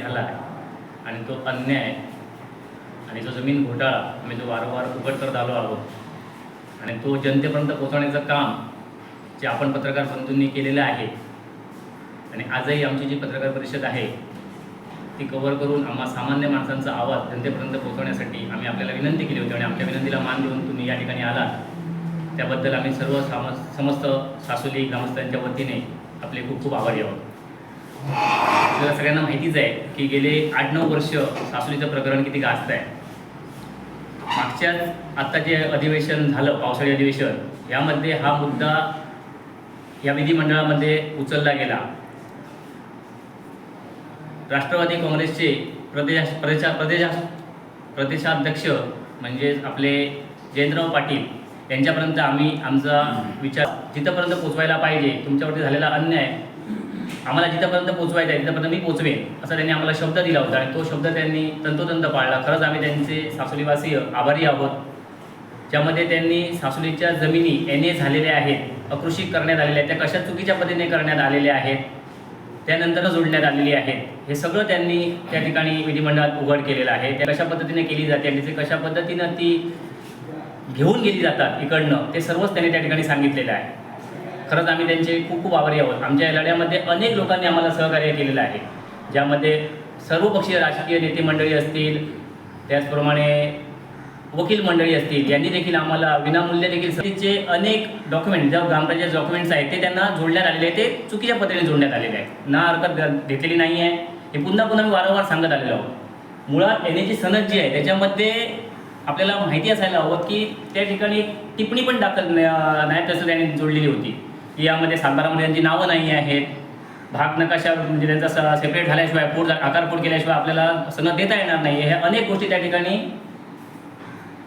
झाला आहे आणि तो अन्याय आणि जो जमीन घोटाळा आम्ही जो वारंवार उघड करत आलो आहोत आणि तो जनतेपर्यंत पोहोचवण्याचं काम जे आपण पत्रकार बंधूंनी केलेलं आहे आणि आजही आमची जी पत्रकार परिषद आहे ती कव्हर करून आम्हा सामान्य माणसांचा आवाज जनतेपर्यंत पोहोचवण्यासाठी आम्ही आपल्याला विनंती केली होती आणि आमच्या विनंतीला मान देऊन तुम्ही या ठिकाणी आलात त्याबद्दल आम्ही सर्व समस्त सासोली ग्रामस्थांच्या वतीने आपले खूप खूप आभारी आहोत. आपल्याला सगळ्यांना माहितीच आहे की गेले 8-9 वर्ष सासोलीचं प्रकरण किती गाजत आहे. मागच्याच आत्ता जे अधिवेशन झालं पावसाळी अधिवेशन यामध्ये हा मुद्दा या विधिमंडळामध्ये उचलला गेला. राष्ट्रवादी काँग्रेसचे प्रदेशाध्यक्ष म्हणजेच आपले जयंतराव पाटील यांच्यापर्यंत आम्ही आमचा विचार जिथंपर्यंत पोचवायला पाहिजे, तुमच्यावरती झालेला अन्याय आम्हाला जिथंपर्यंत पोचवायचा आहे तिथंपर्यंत मी पोचवेन असा त्यांनी आम्हाला शब्द दिला होता आणि तो शब्द त्यांनी तंतोतंत पाळला. खरंच आम्ही त्यांचे सासोलीवासीय आभारी आहोत. ज्यामध्ये त्यांनी सासोलीच्या जमिनी NA झालेल्या आहेत, अकृषिक करण्यात आलेल्या आहेत, त्या कशा चुकीच्या पद्धतीने करण्यात आलेल्या आहेत, त्यानंतर जोडण्यात आलेली आहेत, हे सगळं त्यांनी त्या ठिकाणी विधिमंडळात उघड केलेलं आहे. त्या कशा पद्धतीने केली जाते आणि कशा पद्धतीनं ती घेऊन गेली जातात इकडनं ते सर्वच त्यांनी त्या ठिकाणी सांगितलेलं आहे. खरंच आम्ही त्यांचे खूप खूप आभारी आहोत. आमच्या या लढ्यामध्ये अनेक लोकांनी आम्हाला सहकार्य केलेलं आहे, ज्यामध्ये सर्वपक्षीय राजकीय नेते मंडळी असतील, त्याचप्रमाणे वकील मंडळी असतील, यांनी देखील आम्हाला विनामूल्य देखील सगळीचे अनेक डॉक्युमेंट ज्या ग्रामपंचायत डॉक्युमेंट्स आहेत ते त्यांना जोडण्यात आलेले आहेत, ते चुकीच्या पद्धतीने जोडण्यात आलेले आहेत, ना हरकत घेतलेली नाही आहे. हे पुन्हा मी वारंवार सांगत आलेलो आहोत. मुळात NAची सनद जी आहे त्याच्यामध्ये आपल्याला माहिती असायला हवं की त्या ठिकाणी टिप्पणी पण दाखल नायब तहसीलदारांनी जोडलेली होती की यामध्ये सातबारामध्ये त्यांची नावं नाही आहेत, भाग नकाशा म्हणजे त्यांचा सेपरेट झाल्याशिवाय आकारपोट केल्याशिवाय आपल्याला सनद देता येणार नाही. ह्या अनेक गोष्टी त्या ठिकाणी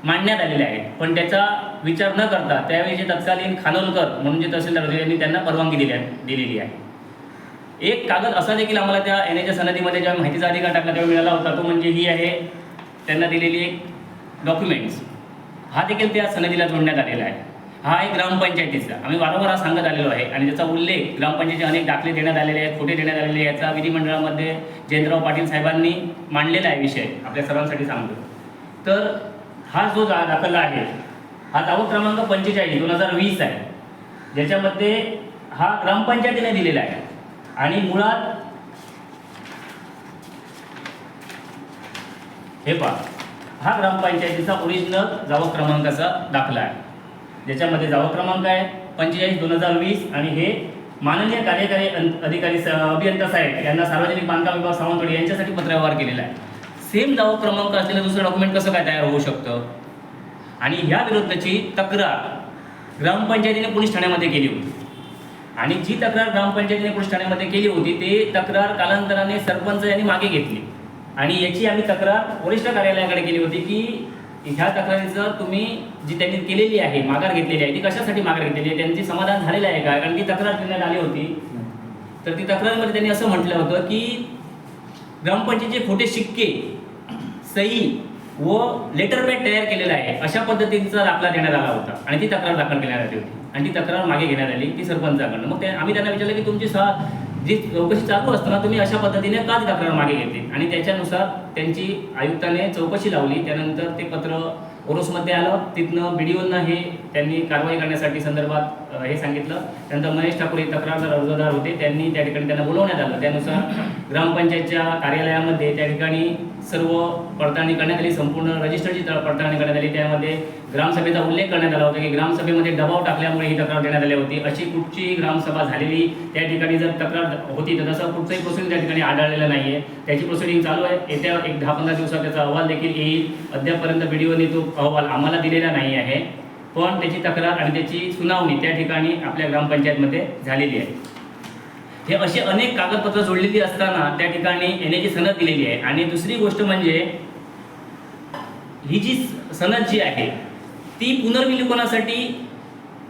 मांडण्यात आलेल्या आहेत, पण त्याचा विचार न करता त्यावेळी जे तत्कालीन खानोलकर म्हणून जे तहसीलदार होते त्यांनी त्यांना परवानगी दिलेली आहे. एक कागद असा देखील आम्हाला त्या NAच्या सनदीमध्ये जेव्हा माहितीचा अधिकार टाकला तेव्हा मिळाला होता, तो म्हणजे ही आहे त्यांना दिलेली एक डॉक्युमेंट्स, हा देखील त्या सनदीला जोडण्यात आलेला आहे. हा आहे ग्रामपंचायतीचा. आम्ही वारंवार सांगत आलेलो आहे आणि त्याचा उल्लेख ग्रामपंचायतीचे अनेक दाखले देण्यात आलेले आहेत, खोटे देण्यात आलेले आहेत. याचा विधिमंडळामध्ये जयंतराव पाटील साहेबांनी मांडलेला आहे विषय, आपल्या सर्वांसाठी सांगतो. तर हा जो दाखला आहे हा दावा क्रमांक 45/2020 आहे, ज्याच्यामध्ये हा ग्रामपंचायतीने दिलेला आहे आणि मुळात हे पहा, हा ग्रामपंचायतीचा ओरिजिनल जावक क्रमांकाचा दाखला आहे, ज्याच्यामध्ये जावक क्रमांक आहे 45/2020 आणि हे माननीय कार्यकारी अधिकारी अभियंता साहेब यांना सार्वजनिक बांधकाम विभाग सावंतवाडी यांच्यासाठी पत्रव्यवहार केलेला आहे. सेम जावक क्रमांक असलेलं दुसरं डॉक्युमेंट कसं काय तयार होऊ शकतं? आणि ह्या विरुद्धची तक्रार ग्रामपंचायतीने पोलीस ठाण्यामध्ये केली होती आणि जी तक्रार ग्रामपंचायतीने पोलीस ठाण्यामध्ये केली होती ते तक्रार कालांतराने सरपंच यांनी मागे घेतली आणि याची आम्ही तक्रार वरिष्ठ कार्यालयाकडे केली होती की ह्या तक्रारीचं तुम्ही जी त्यांनी केलेली आहे माघार घेतलेली आहे ती कशासाठी माघार घेतलेली आहे, त्यांची समाधान झालेलं आहे का? कारण ती तक्रार देण्यात आली होती. तर ती तक्रारीमध्ये त्यांनी असं म्हटलं होतं की ग्रामपंचायतीचे खोटे शिक्के, सही व लेटर पॅड तयार केलेला आहे अशा पद्धतीचा दाखला देण्यात आला होता आणि ती तक्रार दाखल करण्यात आली होती आणि ती तक्रार मागे घेण्यात आली ती सरपंचाकडनं. मग आम्ही त्यांना विचारलं की तुमची जी चौकशी चालू असताना तुम्ही अशा पद्धतीने का तक्रार मागे घेतली आणि त्याच्यानुसार त्यांची आयुक्ताने चौकशी लावली. त्यानंतर ते पत्र ओरोसमध्ये आलं, तिथनं BDOंना हे त्यांनी कारवाई करण्यासाठी संदर्भात हे सांगितलं. त्यानंतर महेश ठाकूर हे तक्रारदार अर्जदार होते, त्यांनी त्या ठिकाणी त्यांना बोलवण्यात आलं. त्यानुसार ग्रामपंचायतच्या कार्यालयामध्ये त्या ठिकाणी सर्व पडताळणी करण्यात आली, संपूर्ण रजिस्टरची पडताळणी करण्यात आली. त्यामध्ये ग्रामसभेचा उल्लेख करण्यात आला होता की ग्रामसभेमध्ये दबाव टाकल्यामुळे ही तक्रार देण्यात आली होती. अशी कुठची ग्रामसभा झालेली त्या ठिकाणी जर तक्रार होती तर तसं कुठचंही प्रोसिडिंग त्या ठिकाणी आढळलेलं नाही आहे. त्याची प्रोसिडिंग चालू आहे. येत्या 10-15 दिवसात त्याचा अहवाल देखील येईल. अद्यापपर्यंत BDOने तो अहवाल आम्हाला दिलेला नाही आहे, पण त्याची तक्रार आणि त्याची सुनावणी त्या ठिकाणी आपल्या ग्रामपंचायतमध्ये झालेली आहे. हे असे अनेक कागदपत्र जोडलेली असताना त्या ठिकाणी NAची सनद दिलेली आहे. आणि दुसरी गोष्ट म्हणजे ही जी सनद जी आहे ती पुनर्विलोकनासाठी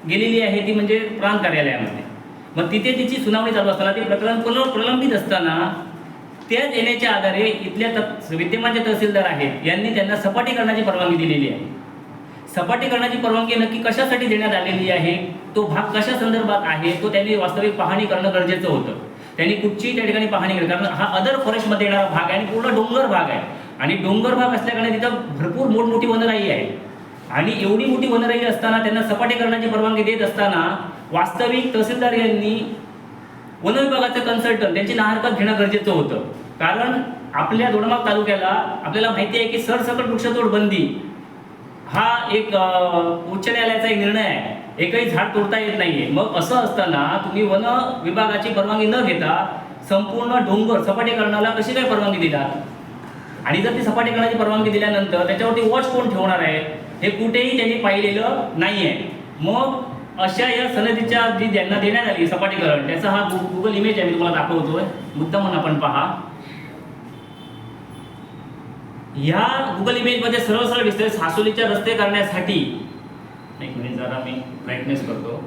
गेलेली आहे, ती म्हणजे प्रांत कार्यालयामध्ये. मग तिथे तिची सुनावणी चालू असताना ते प्रकरण प्रलंबित असताना त्याच NAच्या आधारे इथल्या विद्यमान जे तहसीलदार आहेत यांनी त्यांना सपाटीकरणाची परवानगी दिलेली आहे. सपाटीकरणाची परवानगी नक्की कशासाठी देण्यात आलेली आहे, तो भाग कशा संदर्भात आहे, तो त्यांनी वास्तविक पाहणी करणं गरजेचं होतं. त्यांनी कुठची त्या ठिकाणी पाहणी केली, कारण हा अदर फॉरेस्टमध्ये येणारा भाग आहे आणि पूर्ण डोंगर भाग आहे आणि डोंगर भाग असल्याकारणे तिथं भरपूर मोठमोठी वनराई आहे आणि एवढी मोठी वनराई असताना त्यांना सपाटीकरणाची परवानगी देत असताना वास्तविक तहसीलदार यांनी वन विभागाचे कन्सल्टंट त्यांची नाहरकत घेणं गरजेचं होतं, कारण आपल्या दोडामार्ग तालुक्याला आपल्याला माहिती आहे की सरसकट वृक्षतोड बंदी हा एक उच्च न्यायालयाचा एक निर्णय आहे, एकही झाड तोडता येत नाहीये. मग असं असताना तुम्ही वन विभागाची परवानगी न घेता संपूर्ण डोंगर सपाटीकरणाला कशी काय परवानगी दिला, आणि जर ती सपाटीकरणाची परवानगी दिल्यानंतर त्याच्यावरती वॉच कोण ठेवणार आहे हे कुठेही त्यांनी पाहिलेलं नाहीये. मग अशा या सनदीच्या जी ज्यांना देण्यात आली सपाटीकरण त्याचा हा गुगल इमेज आहे, मी तुम्हाला दाखवतोय, मुद्दाम म्हणून आपण पहा. ह्या गुगल इमेजमध्ये सरळ सरळ दिसतंय सासोलीच्या रस्ते करण्यासाठी, एक मिनिट जरा मी ब्राईटनेस करतो,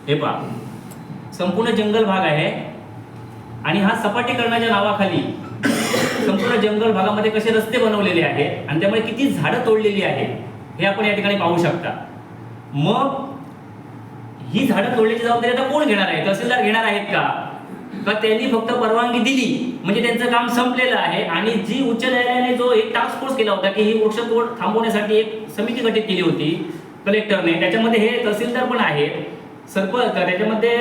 हे पहा संपूर्ण जंगल भाग आहे आणि हा सपाटीकरणाच्या नावाखाली संपूर्ण जंगल भागामध्ये कसे रस्ते बनवलेले आहेत आणि त्यामुळे किती झाडं तोडलेली आहेत हे आपण या ठिकाणी पाहू शकता. मग ही झाडं तोडण्याची जबाबदारी आता कोण घेणार आहे, तहसीलदार घेणार आहेत का त्यांनी फक्त परवानगी दिली म्हणजे त्यांचं काम संपलेलं आहे. आणि जी उच्च न्यायालयाने जो एक टास्क फोर्स केला होता की ही वृक्षतोड थांबवण्यासाठी एक समिती गठीत केली होती कलेक्टरने, त्याच्यामध्ये हे तहसीलदार पण आहेत, सरपंच, त्याच्यामध्ये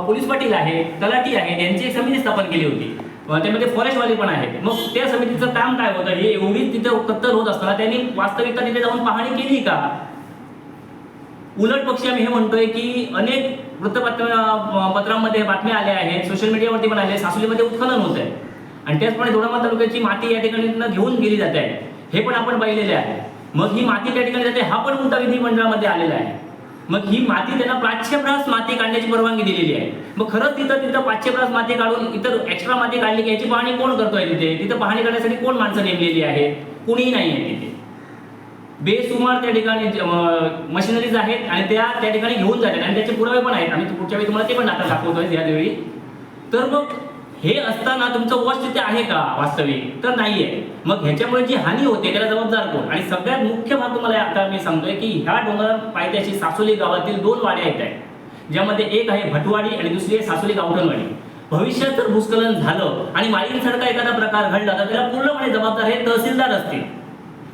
पोलीस पाटील आहेत, तलाठी आहेत, यांची एक समिती स्थापन केली होती, त्यामध्ये फॉरेस्टवाले पण आहेत. मग त्या समितीचं काम काय होतं, हे एवढी तिथे कत्तल होत असताना त्यांनी वास्तविकता तिथे जाऊन पाहणी केली का. उलट पक्षी आम्ही हे म्हणतोय की अनेक वृत्तपत्रांमध्ये बातम्या आल्या आहेत, सोशल मीडियावरती पण आले, सासोलीमध्ये उत्खनन होत आहे आणि त्याचप्रमाणे दोडामार्ग तालुक्याची माती या ठिकाणी घेऊन गेली जाते आहे, हे पण आपण पाहिलेले आहे. मग ही माती त्या ठिकाणी जाते हा पण मुद्दा विधिमंडळामध्ये आलेला आहे. मग ही माती त्यांना प्राच्यभ्रास माती काढण्याची परवानगी दिलेली आहे. मग खरंच तिथं प्राच्यभ्रास माती काढून इतर एक्स्ट्रा माती काढली की याची पाहणी कोण करतोय, तिथं पाहणी करण्यासाठी कोण माणसं नेमलेली आहेत, कुणीही नाही आहे तिथे. बेसुमार त्या ठिकाणी मशिनरीज आहेत आणि त्या ठिकाणी घेऊन जातात आणि त्याचे पुरावे पण आहेत, आम्ही पुढच्या वेळी तुम्हाला ते पण आता दाखवतोय यावेळी. तर मग हे असताना तुमचं वॉच तिथे आहे का वास्तविक, तर नाहीये. मग ह्याच्यामुळे जी हानी होते त्याला जबाबदार कोण. आणि सगळ्यात मुख्य भाग तुम्हाला आता मी सांगतोय की ह्या डोंगर पायथ्याशी सासोली गावातील 2 वाड्या येत आहेत, ज्यामध्ये एक आहे भटवाडी आणि दुसरी आहे सासोली गावठणवाडी. भविष्यात जर भूस्खलन झालं आणि माळींसारखा एखादा प्रकार घडला तर त्याला पूर्णपणे जबाबदार हे तहसीलदार असतील,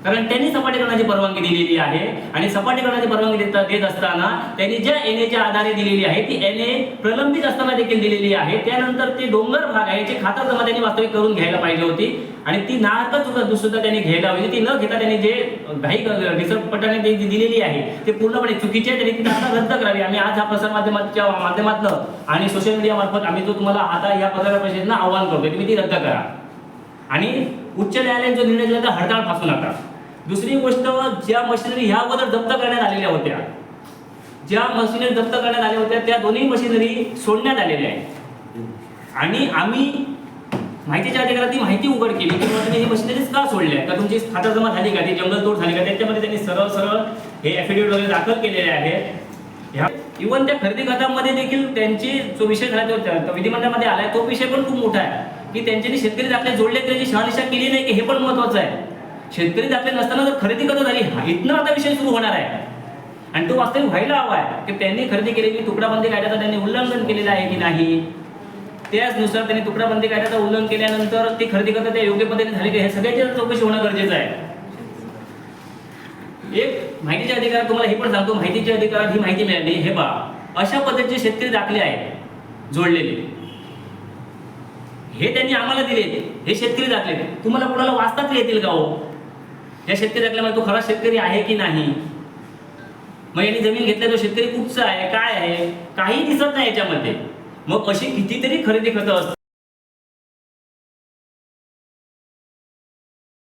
कारण त्यांनी सपाटीकरणाची परवानगी दिलेली आहे. आणि सपाटीकरणाची परवानगी देत असताना त्यांनी ज्या एनएच्या आधारे दिलेली आहे ती एनए प्रलंबित असताना देखील दिलेली आहे. त्यानंतर ते डोंगर भाग आहे याची खातरजमा त्यांनी वास्तविक करून घ्यायला पाहिजे होती आणि ती नाहरकत सुद्धा त्यांनी घ्यायला पाहिजे. ती न घेता त्यांनी जे घाई घसरपटाने जी दिलेली आहे ते पूर्णपणे चुकीचे आहे, त्यांनी ती आता रद्द करावी. आम्ही आज हा प्रसार माध्यमाच्या माध्यमातून आणि सोशल मीडिया मार्फत आम्ही तो तुम्हाला आता या पत्रकार परिषदेनं आवाहन करतोय, तुम्ही ती रद्द करा आणि उच्च न्यायालयाने जो निर्णय दिला तर हडताळ फासू नका. दुसरी गोष्ट, ज्या मशिनरी ह्या अगोदर जप्त करण्यात आलेल्या होत्या, ज्या मशिनरी जप्त करण्यात आल्या होत्या त्या दोन्ही मशिनरी सोडण्यात आलेल्या आहेत आणि आम्ही माहितीच्या अधिकारात ती माहिती उघड केली की तुम्ही ही मशिनरीज का सोडल्या, का तुमची खातरजमा झाली का, ती जंगलतोड झाली का. त्याच्यामध्ये त्यांनी सरळ हे ॲफिडेव्हिट वगैरे दाखल केलेले आहेत. इव्हन त्या खरेदी खतामध्ये देखील त्यांची जो विषय झाला तो विधिमंडळामध्ये आलाय तो विषय पण खूप मोठा आहे की त्यांच्यानी शेतकरी दाखले जोडले त्याची शहानिशा केली नाही की हे पण महत्वाचं आहे. शेतकरी दाखले नसताना जर खरेदी खतं झाली इथनं आता विषय सुरू होणार आहे आणि तो वास्तविक व्हायला हवा आहे की त्यांनी खरेदी केलेली तुकडाबंदी कायद्याचं त्यांनी उल्लंघन केलेलं आहे की नाही. त्याचनुसार त्यांनी तुकडाबंदी कायद्याचं उल्लंघन केल्यानंतर ती खरेदी खतं त्या योग्य पद्धतीने झाली हे सगळ्याची चौकशी होणं गरजेचं आहे. एक माहितीचे अधिकार तुम्हाला हे पण सांगतो, माहितीच्या अधिकारात ही माहिती मिळाली, हे पहा अशा पद्धतीचे शेतकरी दाखले आहेत जोडलेले, हे त्यांनी आम्हाला दिले, हे शेतकरी दाखले तुम्हाला कोणाला वाचताच येतील का हो. या शेतकरी दाखल्यामध्ये तो खरा शेतकरी आहे की नाही. मग यांनी जमीन घेतल्या तो शेतकरी कुठचा आहे, काय आहे, काही दिसत नाही याच्यामध्ये. मग अशी कितीतरी खरेदी खतं असतात.